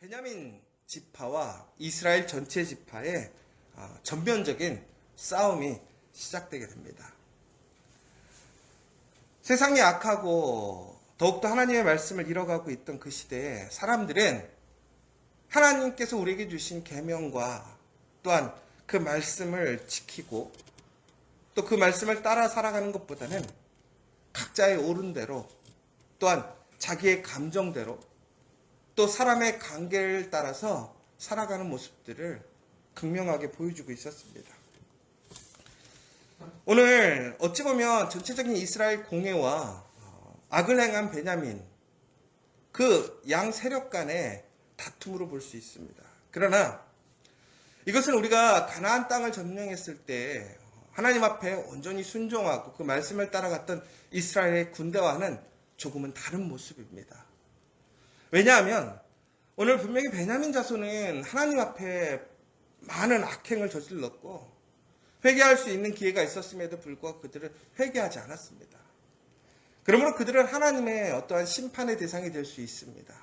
베냐민 지파와 이스라엘 전체 지파의 전면적인 싸움이 시작되게 됩니다. 세상이 악하고 더욱더 하나님의 말씀을 잃어가고 있던 그 시대에 사람들은 하나님께서 우리에게 주신 계명과 또한 그 말씀을 지키고 또 그 말씀을 따라 살아가는 것보다는 각자의 옳은 대로 또한 자기의 감정대로 또 사람의 관계를 따라서 살아가는 모습들을 극명하게 보여주고 있었습니다. 오늘 어찌 보면 전체적인 이스라엘 공회와 악을 행한 베냐민 그 양 세력 간의 다툼으로 볼 수 있습니다. 그러나 이것은 우리가 가나안 땅을 점령했을 때 하나님 앞에 온전히 순종하고 그 말씀을 따라갔던 이스라엘의 군대와는 조금은 다른 모습입니다. 왜냐하면 오늘 분명히 베냐민 자손은 하나님 앞에 많은 악행을 저질렀고 회개할 수 있는 기회가 있었음에도 불구하고 그들은 회개하지 않았습니다. 그러므로 그들은 하나님의 어떠한 심판의 대상이 될 수 있습니다.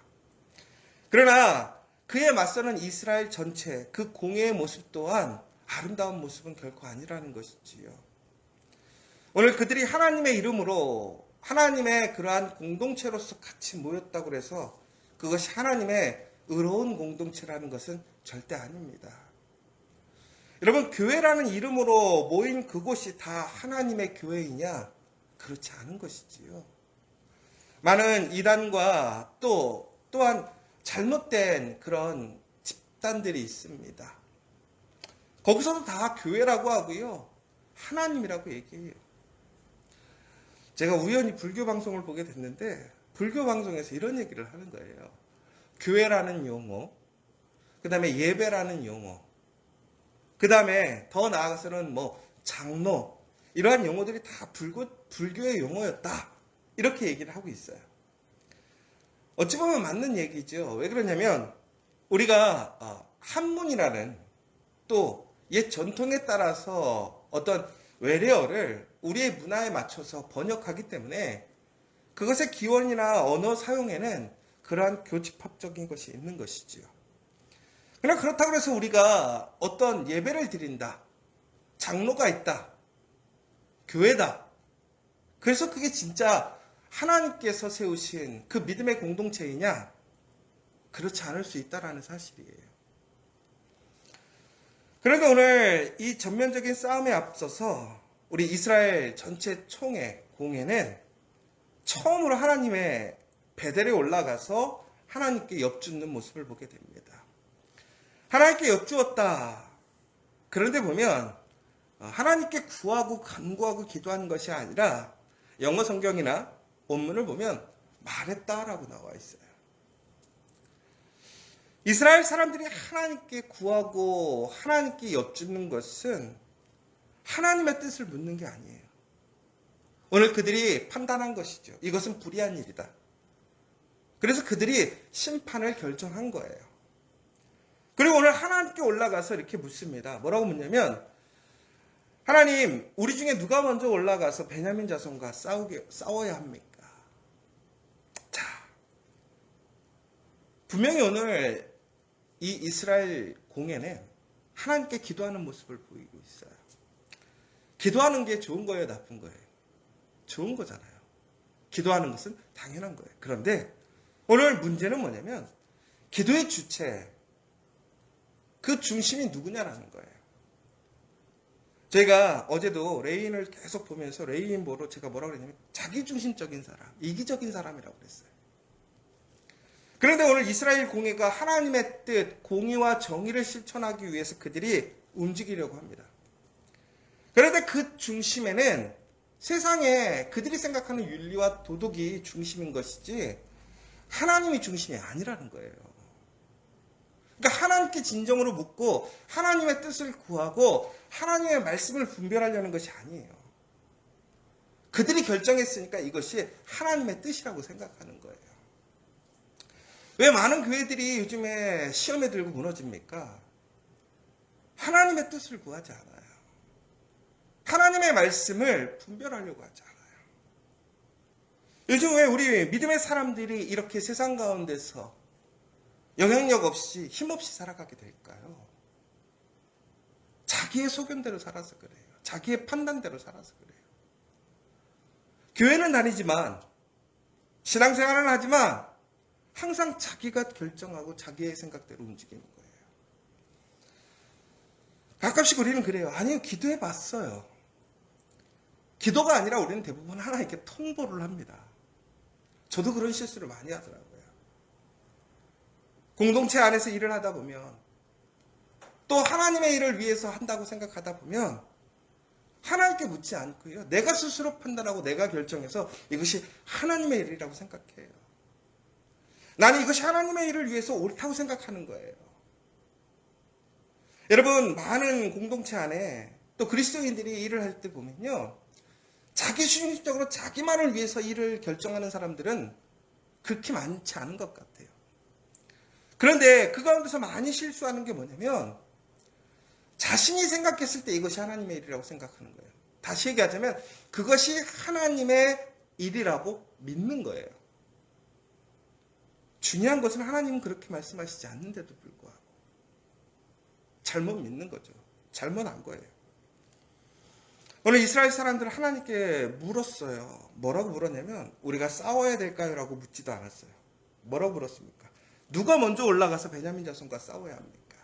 그러나 그에 맞서는 이스라엘 전체 그 공회의 모습 또한 아름다운 모습은 결코 아니라는 것이지요. 오늘 그들이 하나님의 이름으로 하나님의 그러한 공동체로서 같이 모였다고 해서 그것이 하나님의 의로운 공동체라는 것은 절대 아닙니다. 여러분, 교회라는 이름으로 모인 그곳이 다 하나님의 교회이냐? 그렇지 않은 것이지요. 많은 이단과 또한 잘못된 그런 집단들이 있습니다. 거기서도 다 교회라고 하고요. 하나님이라고 얘기해요. 제가 우연히 불교 방송을 보게 됐는데 불교 방송에서 이런 얘기를 하는 거예요. 교회라는 용어, 그 다음에 예배라는 용어, 그 다음에 더 나아가서는 장로, 이러한 용어들이 다 불교의 용어였다. 이렇게 얘기를 하고 있어요. 어찌 보면 맞는 얘기죠. 왜 그러냐면 우리가 한문이라는 또 옛 전통에 따라서 어떤 외래어를 우리의 문화에 맞춰서 번역하기 때문에 그것의 기원이나 언어 사용에는 그러한 교집합적인 것이 있는 것이지요. 그러나 그렇다고 해서 우리가 어떤 예배를 드린다, 장로가 있다, 교회다, 그래서 그게 진짜 하나님께서 세우신 그 믿음의 공동체이냐? 그렇지 않을 수 있다는 사실이에요. 그러니까 오늘 이 전면적인 싸움에 앞서서 우리 이스라엘 전체 총회, 공회는 처음으로 하나님의 베델에 올라가서 하나님께 엽주는 모습을 보게 됩니다. 하나님께 엽주었다. 그런데 보면 하나님께 구하고 간구하고 기도하는 것이 아니라 영어 성경이나 본문을 보면 말했다라고 나와 있어요. 이스라엘 사람들이 하나님께 구하고 하나님께 엽주는 것은 하나님의 뜻을 묻는 게 아니에요. 오늘 그들이 판단한 것이죠. 이것은 불의한 일이다. 그래서 그들이 심판을 결정한 거예요. 그리고 오늘 하나님께 올라가서 이렇게 묻습니다. 뭐라고 묻냐면, 하나님, 우리 중에 누가 먼저 올라가서 베냐민 자손과 싸워야 합니까? 자, 분명히 오늘 이 이스라엘 공회는 하나님께 기도하는 모습을 보이고 있어요. 기도하는 게 좋은 거예요, 나쁜 거예요? 좋은 거잖아요. 기도하는 것은 당연한 거예요. 그런데 오늘 문제는 뭐냐면 기도의 주체, 그 중심이 누구냐라는 거예요. 제가 어제도 레인을 계속 보면서 레인 보러 제가 뭐라고 그랬냐면 자기중심적인 사람, 이기적인 사람이라고 그랬어요. 그런데 오늘 이스라엘 공회가 하나님의 뜻, 공의와 정의를 실천하기 위해서 그들이 움직이려고 합니다. 그런데 그 중심에는 세상에 그들이 생각하는 윤리와 도덕이 중심인 것이지 하나님이 중심이 아니라는 거예요. 그러니까 하나님께 진정으로 묻고 하나님의 뜻을 구하고 하나님의 말씀을 분별하려는 것이 아니에요. 그들이 결정했으니까 이것이 하나님의 뜻이라고 생각하는 거예요. 왜 많은 교회들이 요즘에 시험에 들고 무너집니까? 하나님의 뜻을 구하지 않아요. 하나님의 말씀을 분별하려고 하지 않아요. 요즘 왜 우리 믿음의 사람들이 이렇게 세상 가운데서 영향력 없이 힘없이 살아가게 될까요? 자기의 소견대로 살아서 그래요. 자기의 판단대로 살아서 그래요. 교회는 다니지만 신앙생활은 하지만 항상 자기가 결정하고 자기의 생각대로 움직이는 거예요. 가끔씩 우리는 그래요. 아니요, 기도해 봤어요. 기도가 아니라 우리는 대부분 하나님께 통보를 합니다. 저도 그런 실수를 많이 하더라고요. 공동체 안에서 일을 하다 보면 또 하나님의 일을 위해서 한다고 생각하다 보면 하나님께 묻지 않고요. 내가 스스로 판단하고 내가 결정해서 이것이 하나님의 일이라고 생각해요. 나는 이것이 하나님의 일을 위해서 옳다고 생각하는 거예요. 여러분, 많은 공동체 안에 또 그리스도인들이 일을 할 때 보면요. 자기중심적으로 자기만을 위해서 일을 결정하는 사람들은 그렇게 많지 않은 것 같아요. 그런데 그 가운데서 많이 실수하는 게 뭐냐면 자신이 생각했을 때 이것이 하나님의 일이라고 생각하는 거예요. 다시 얘기하자면 그것이 하나님의 일이라고 믿는 거예요. 중요한 것은 하나님은 그렇게 말씀하시지 않는데도 불구하고 잘못 믿는 거죠. 잘못 안 거예요. 오늘 이스라엘 사람들은 하나님께 물었어요. 뭐라고 물었냐면 우리가 싸워야 될까요? 라고 묻지도 않았어요. 뭐라고 물었습니까? 누가 먼저 올라가서 베냐민 자손과 싸워야 합니까?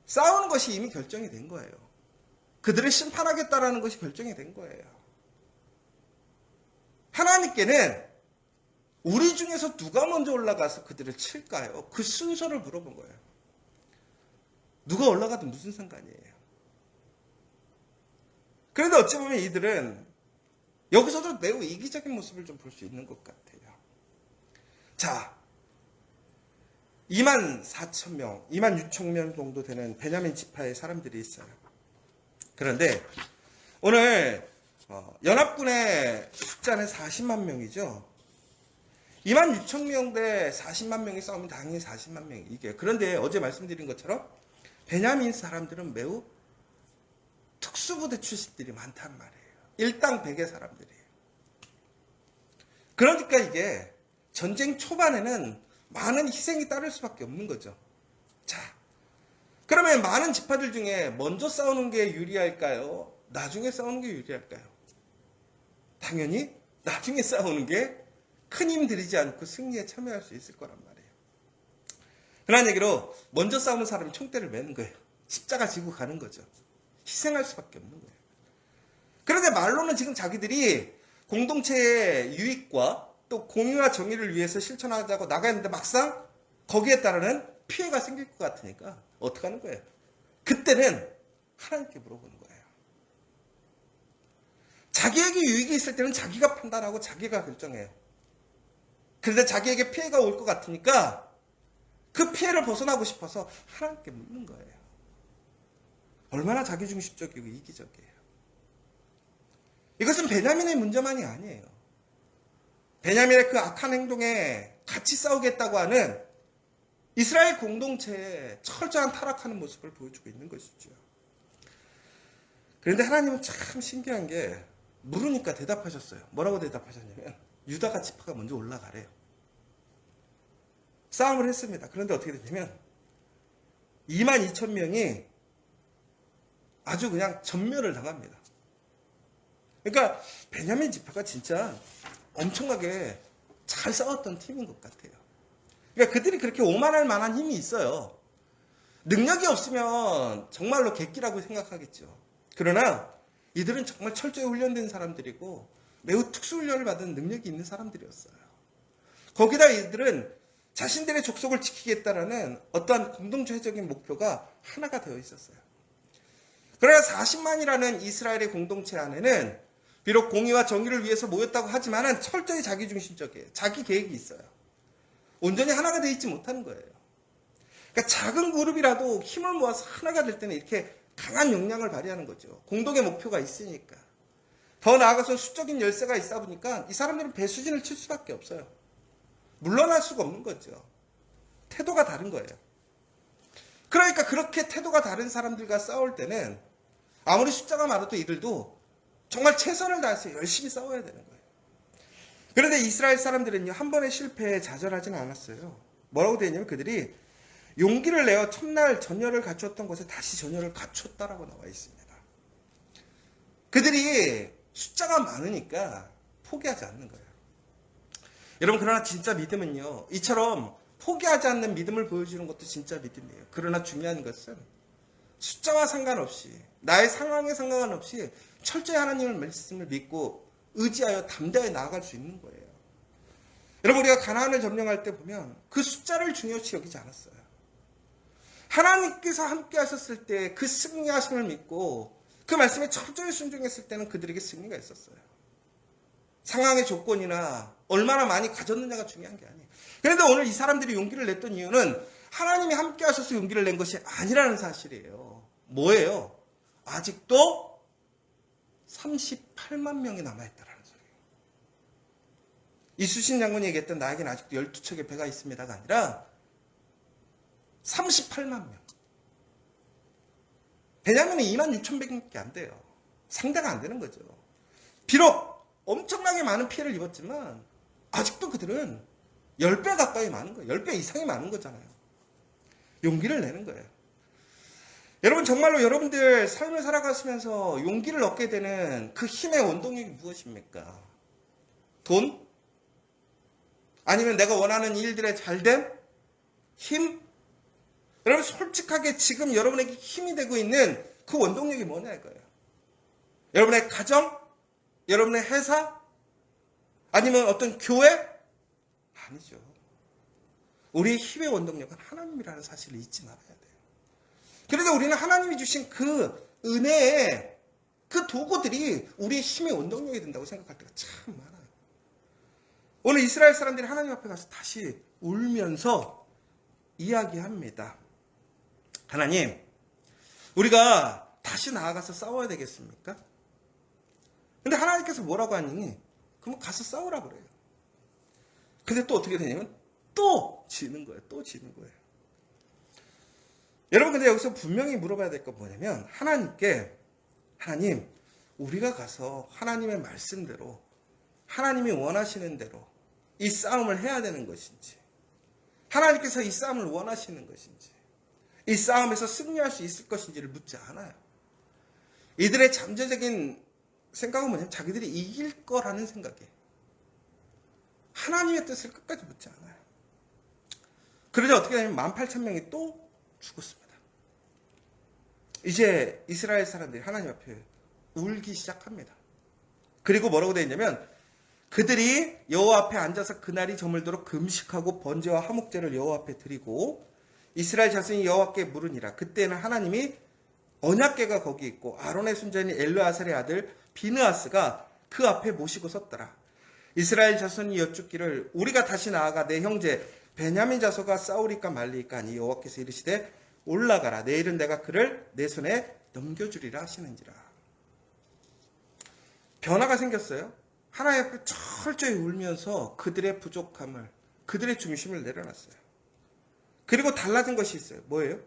싸우는 것이 이미 결정이 된 거예요. 그들을 심판하겠다라는 것이 결정이 된 거예요. 하나님께는 우리 중에서 누가 먼저 올라가서 그들을 칠까요? 그 순서를 물어본 거예요. 누가 올라가든 무슨 상관이에요. 그런데 어찌 보면 이들은 여기서도 매우 이기적인 모습을 좀 볼 수 있는 것 같아요. 자, 24,000명, 26,000명 정도 되는 베냐민 지파의 사람들이 있어요. 그런데 오늘 연합군의 숫자는 40만 명이죠. 26,000명 대 40만 명이 싸우면 당연히 40만 명이 이겨요. 그런데 어제 말씀드린 것처럼 베냐민 사람들은 매우 특수부대 출신들이 많단 말이에요. 일당 100의 사람들이에요. 그러니까 이게 전쟁 초반에는 많은 희생이 따를 수밖에 없는 거죠. 자, 그러면 많은 지파들 중에 먼저 싸우는 게 유리할까요? 나중에 싸우는 게 유리할까요? 당연히 나중에 싸우는 게 큰 힘 들이지 않고 승리에 참여할 수 있을 거란 말이에요. 그런 얘기로 먼저 싸우는 사람이 총대를 매는 거예요. 십자가 지고 가는 거죠. 희생할 수밖에 없는 거예요. 그런데 말로는 지금 자기들이 공동체의 유익과 또 공의와 정의를 위해서 실천하자고 나가는데 막상 거기에 따르는 피해가 생길 것 같으니까 어떻게 하는 거예요? 그때는 하나님께 물어보는 거예요. 자기에게 유익이 있을 때는 자기가 판단하고 자기가 결정해요. 그런데 자기에게 피해가 올 것 같으니까 그 피해를 벗어나고 싶어서 하나님께 묻는 거예요. 얼마나 자기중심적이고 이기적이에요. 이것은 베냐민의 문제만이 아니에요. 베냐민의 그 악한 행동에 같이 싸우겠다고 하는 이스라엘 공동체의 철저한 타락하는 모습을 보여주고 있는 것이죠. 그런데 하나님은 참 신기한 게 물으니까 대답하셨어요. 뭐라고 대답하셨냐면 유다가 지파가 먼저 올라가래요. 싸움을 했습니다. 그런데 어떻게 됐냐면 22,000명이 아주 그냥 전멸을 당합니다. 그러니까 베냐민 지파가 진짜 엄청나게 잘 싸웠던 팀인 것 같아요. 그러니까 그들이 그렇게 오만할 만한 힘이 있어요. 능력이 없으면 정말로 객기라고 생각하겠죠. 그러나 이들은 정말 철저히 훈련된 사람들이고 매우 특수훈련을 받은 능력이 있는 사람들이었어요. 거기다 이들은 자신들의 족속을 지키겠다라는 어떠한 공동체적인 목표가 하나가 되어 있었어요. 그러나 40만이라는 이스라엘의 공동체 안에는 비록 공의와 정의를 위해서 모였다고 하지만 철저히 자기중심적이에요. 자기 계획이 있어요. 온전히 하나가 되어 있지 못하는 거예요. 그러니까 작은 그룹이라도 힘을 모아서 하나가 될 때는 이렇게 강한 역량을 발휘하는 거죠. 공동의 목표가 있으니까. 더 나아가서 수적인 열세가 있다 보니까 이 사람들은 배수진을 칠 수밖에 없어요. 물러날 수가 없는 거죠. 태도가 다른 거예요. 그러니까 그렇게 태도가 다른 사람들과 싸울 때는 아무리 숫자가 많아도 이들도 정말 최선을 다해서 열심히 싸워야 되는 거예요. 그런데 이스라엘 사람들은요, 한 번의 실패에 좌절하지는 않았어요. 뭐라고 되어 있냐면 그들이 용기를 내어 첫날 전열을 갖췄던 곳에 다시 전열을 갖췄다라고 나와 있습니다. 그들이 숫자가 많으니까 포기하지 않는 거예요. 여러분, 그러나 진짜 믿음은요, 이처럼 포기하지 않는 믿음을 보여주는 것도 진짜 믿음이에요. 그러나 중요한 것은 숫자와 상관없이, 나의 상황에 상관없이 철저히 하나님의 말씀을 믿고 의지하여 담대하게 나아갈 수 있는 거예요. 여러분, 우리가 가나안을 점령할 때 보면 그 숫자를 중요시 여기지 않았어요. 하나님께서 함께 하셨을 때 그 승리하심을 믿고 그 말씀에 철저히 순종했을 때는 그들에게 승리가 있었어요. 상황의 조건이나 얼마나 많이 가졌느냐가 중요한 게 아니에요. 그런데 오늘 이 사람들이 용기를 냈던 이유는 하나님이 함께 하셔서 용기를 낸 것이 아니라는 사실이에요. 뭐예요? 아직도 38만 명이 남아있다라는 소리예요. 이수신 장군이 얘기했던 나에게는 아직도 12척의 배가 있습니다가 아니라 38만 명. 베냐민은 2만 6천 명밖에 안 돼요. 상대가 안 되는 거죠. 비록 엄청나게 많은 피해를 입었지만 아직도 그들은 10배 가까이 많은 거예요. 10배 이상이 많은 거잖아요. 용기를 내는 거예요. 여러분, 정말로 여러분들 삶을 살아가시면서 용기를 얻게 되는 그 힘의 원동력이 무엇입니까? 돈? 아니면 내가 원하는 일들의 잘됨? 힘? 여러분, 솔직하게 지금 여러분에게 힘이 되고 있는 그 원동력이 뭐냐 이거예요. 여러분의 가정? 여러분의 회사? 아니면 어떤 교회? 아니죠. 우리의 힘의 원동력은 하나님이라는 사실을 잊지 말아야 돼요. 그래서 우리는 하나님이 주신 그 은혜의 그 도구들이 우리의 힘의 원동력이 된다고 생각할 때가 참 많아요. 오늘 이스라엘 사람들이 하나님 앞에 가서 다시 울면서 이야기합니다. 하나님, 우리가 다시 나아가서 싸워야 되겠습니까? 근데 하나님께서 뭐라고 하니? 그럼 가서 싸우라 그래요. 근데 또 어떻게 되냐면 또 지는 거예요. 또 지는 거예요. 여러분, 근데 여기서 분명히 물어봐야 될 건 뭐냐면 하나님께, 하나님, 우리가 가서 하나님의 말씀대로 하나님이 원하시는 대로 이 싸움을 해야 되는 것인지, 하나님께서 이 싸움을 원하시는 것인지, 이 싸움에서 승리할 수 있을 것인지를 묻지 않아요. 이들의 잠재적인 생각은 뭐냐면 자기들이 이길 거라는 생각이에요. 하나님의 뜻을 끝까지 묻지 않아요. 그러자 어떻게 되냐면 18,000명이 또 죽었습니다. 이제 이스라엘 사람들이 하나님 앞에 울기 시작합니다. 그리고 뭐라고 되어 있냐면 그들이 여호와 앞에 앉아서 그날이 저물도록 금식하고 번제와 화목제를 여호와 앞에 드리고 이스라엘 자손이 여호와께 물으니라. 그때는 하나님이 언약궤가 거기 있고 아론의 손자인 엘르아살의 아들 비느하스가 그 앞에 모시고 섰더라. 이스라엘 자손이 여쭙기를 우리가 다시 나아가 내 형제 베냐민 자손과 싸우리까 말리까 하니 여호와께서 이르시되 올라가라. 내일은 내가 그를 내 손에 넘겨주리라 하시는지라. 변화가 생겼어요. 하나님 앞에 철저히 울면서 그들의 부족함을, 그들의 중심을 내려놨어요. 그리고 달라진 것이 있어요. 뭐예요?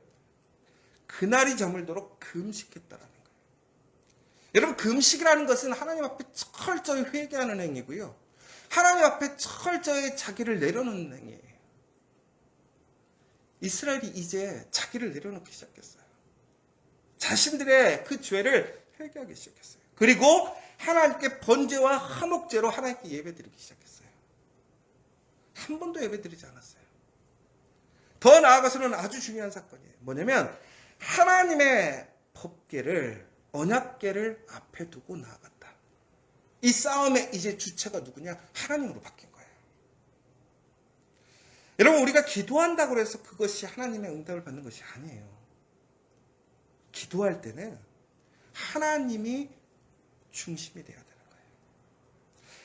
그날이 저물도록 금식했다라는 거예요. 여러분, 금식이라는 것은 하나님 앞에 철저히 회개하는 행위고요. 하나님 앞에 철저히 자기를 내려놓는 행위예요. 이스라엘이 이제 자기를 내려놓기 시작했어요. 자신들의 그 죄를 회개하기 시작했어요. 그리고 하나님께 번제와 화목제로 하나님께 예배드리기 시작했어요. 한 번도 예배드리지 않았어요. 더 나아가서는 아주 중요한 사건이에요. 뭐냐면 하나님의 법궤를, 언약궤를 앞에 두고 나아갔다. 이 싸움의 이제 주체가 누구냐? 하나님으로 바뀐 거예요. 여러분, 우리가 기도한다고 해서 그것이 하나님의 응답을 받는 것이 아니에요. 기도할 때는 하나님이 중심이 되어야 되는 거예요.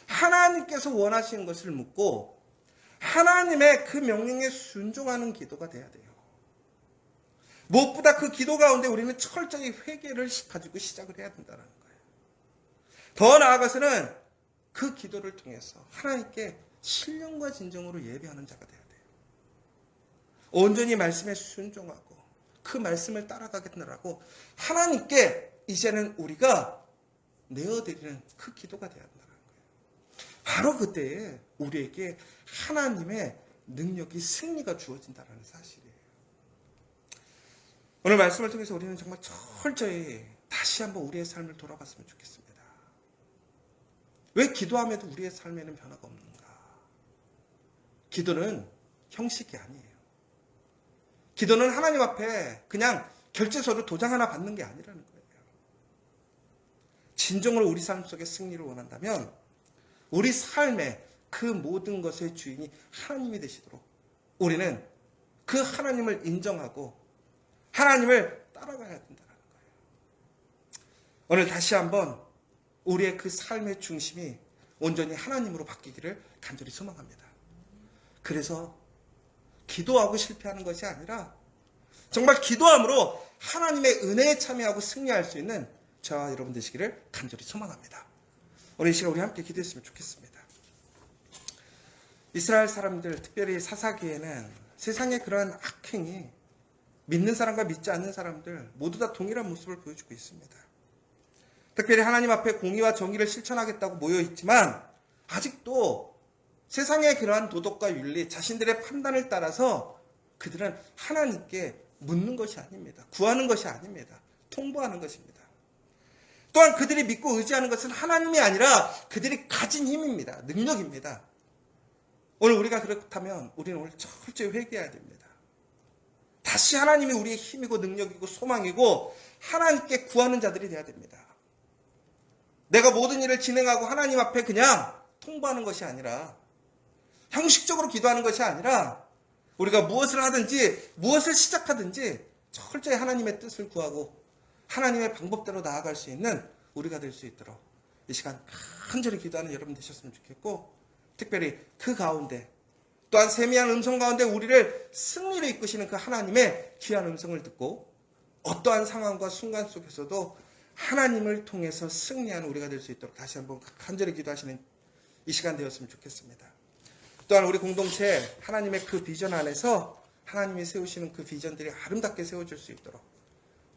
하나님께서 원하시는 것을 묻고 하나님의 그 명령에 순종하는 기도가 돼야 돼요. 무엇보다 그 기도 가운데 우리는 철저히 회개를 가지고 시작을 해야 된다는 거예요. 더 나아가서는 그 기도를 통해서 하나님께 신령과 진정으로 예배하는 자가 돼야 돼요. 온전히 말씀에 순종하고 그 말씀을 따라가겠느라고 하나님께 이제는 우리가 내어드리는 그 기도가 돼야 한다는 거예요. 바로 그때에 우리에게 하나님의 능력이, 승리가 주어진다는 사실이에요. 오늘 말씀을 통해서 우리는 정말 철저히 다시 한번 우리의 삶을 돌아봤으면 좋겠습니다. 왜 기도함에도 우리의 삶에는 변화가 없는가? 기도는 형식이 아니에요. 기도는 하나님 앞에 그냥 결제서를 도장 하나 받는 게 아니라는 거예요. 진정으로 우리 삶 속에 승리를 원한다면 우리 삶의 그 모든 것의 주인이 하나님이 되시도록 우리는 그 하나님을 인정하고 하나님을 따라가야 된다는 거예요. 오늘 다시 한번 우리의 그 삶의 중심이 온전히 하나님으로 바뀌기를 간절히 소망합니다. 그래서 기도하고 실패하는 것이 아니라 정말 기도함으로 하나님의 은혜에 참여하고 승리할 수 있는 저와 여러분 되시기를 간절히 소망합니다. 오늘 이 시간 우리 함께 기도했으면 좋겠습니다. 이스라엘 사람들, 특별히 사사기에는 세상의 그러한 악행이 믿는 사람과 믿지 않는 사람들 모두 다 동일한 모습을 보여주고 있습니다. 특별히 하나님 앞에 공의와 정의를 실천하겠다고 모여있지만 아직도 세상의 그러한 도덕과 윤리, 자신들의 판단을 따라서 그들은 하나님께 묻는 것이 아닙니다. 구하는 것이 아닙니다. 통보하는 것입니다. 또한 그들이 믿고 의지하는 것은 하나님이 아니라 그들이 가진 힘입니다. 능력입니다. 오늘 우리가 그렇다면 우리는 오늘 철저히 회개해야 됩니다. 다시 하나님이 우리의 힘이고 능력이고 소망이고 하나님께 구하는 자들이 되어야 됩니다. 내가 모든 일을 진행하고 하나님 앞에 그냥 통보하는 것이 아니라 형식적으로 기도하는 것이 아니라 우리가 무엇을 하든지 무엇을 시작하든지 철저히 하나님의 뜻을 구하고 하나님의 방법대로 나아갈 수 있는 우리가 될 수 있도록 이 시간 간절히 기도하는 여러분 되셨으면 좋겠고 특별히 그 가운데 또한 세미한 음성 가운데 우리를 승리로 이끄시는 그 하나님의 귀한 음성을 듣고 어떠한 상황과 순간 속에서도 하나님을 통해서 승리하는 우리가 될 수 있도록 다시 한번 간절히 기도하시는 이 시간 되었으면 좋겠습니다. 또한 우리 공동체 하나님의 그 비전 안에서 하나님이 세우시는 그 비전들이 아름답게 세워질 수 있도록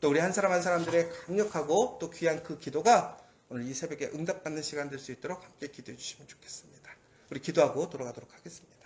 또 우리 한 사람 한 사람들의 강력하고 또 귀한 그 기도가 오늘 이 새벽에 응답받는 시간 될 수 있도록 함께 기도해 주시면 좋겠습니다. 우리 기도하고 돌아가도록 하겠습니다.